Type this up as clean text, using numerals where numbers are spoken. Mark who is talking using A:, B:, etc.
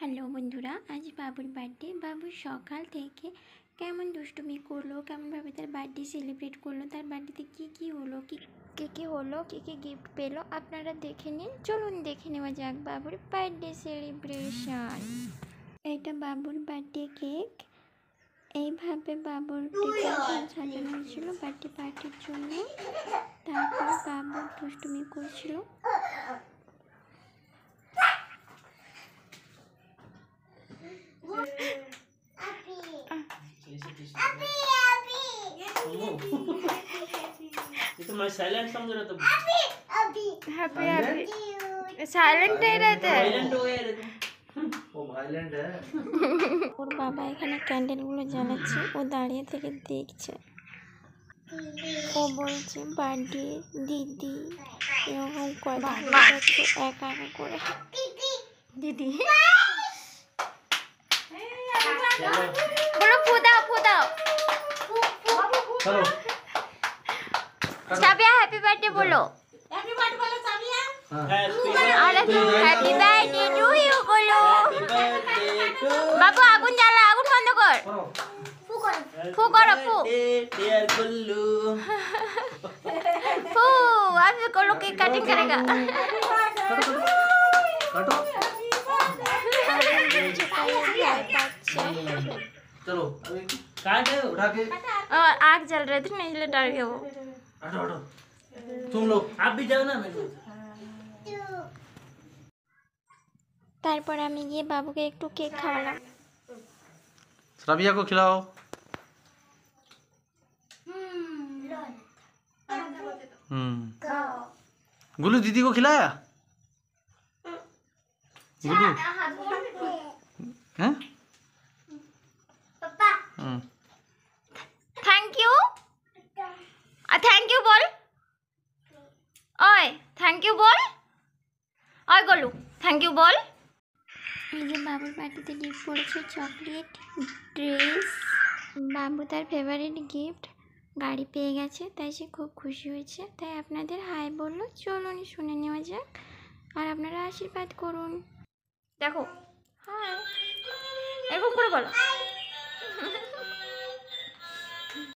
A: Hello বন্ধুরা, আজ বাবুর বার্থডে। বাবু সকাল থেকে কেমন দুষ্টুমি করলো, কেমনভাবে তার বার্থডে সেলিব্রেট করলো, তার বার্থডেতে কী হলো, কী গিফট পেলো আপনারা দেখে নিন। চলুন দেখে নেওয়া যাক বাবুর বার্থডে সেলিব্রেশন। এটা বাবুর বার্থডে কেক। এইভাবে বাবুর ডেকোরেশন সাজানো হয়েছিল বার্থডে পার্টির জন্য। তারপর বাবু দুষ্টুমি করছিল।
B: ये तो मैं साइलेंट समझ रहा था।
A: हैप्पी हैप्पी साइलेंट नहीं रहते हैं।
B: साइलेंट हो गया रे तुम। वो वायलेंट है।
A: ওর বাবা এখানে ক্যান্ডেলগুলো জ্বালাচ্ছে, ও দাঁড়িয়ে থেকে দেখছে। ও বলছে বার্থডে দিদি, এরকম কথা বলছে একা একা করে। দিদি বলো ফু দাও
B: चलो
A: সাবিয়া হ্যাপি বার্থডে বলো।
C: हैप्पी बर्थडे बोलो साबिया।
A: আরে হ্যাপি বার্থডে টু ইউ বলো। বাবু আগুন জ্বালা, আগুন বন্ধ কর। ফু করো ফু
B: डियर गुल्लू।
A: फू अभी को लोग केक कटिंग करेगा।
B: काटो चलो अभी काट उठा के
A: और आग जल रहे थे ना इसलिए डर गया वो।
B: हटो हटो तुम लोग आप भी जाओ ना मेरे
A: তারপর আমি গিয়ে বাবুকে একটু কেক খাওয়ালাম।
D: रबिया को खिलाओ। गुल्लू दीदी को खिलाया? गुल्लू हैं?
A: थैंक यू बोल। ओए थैंक यू बोल। ओए गोलू थैंक यू बोल। এই যে বাবুর পার্টিতে গিফট পড়েছে চকলেট, ড্রেস। বাবু তার ফেভারিট গিফট গাড়ি পেয়ে গেছে, তাই সে খুব খুশি হয়েছে। তাই আপনাদের হাই বললো, চলুন শুনে নেওয়া যাক আর আপনারা আশীর্বাদ করুন। দেখো হাই এরকম করে বলো।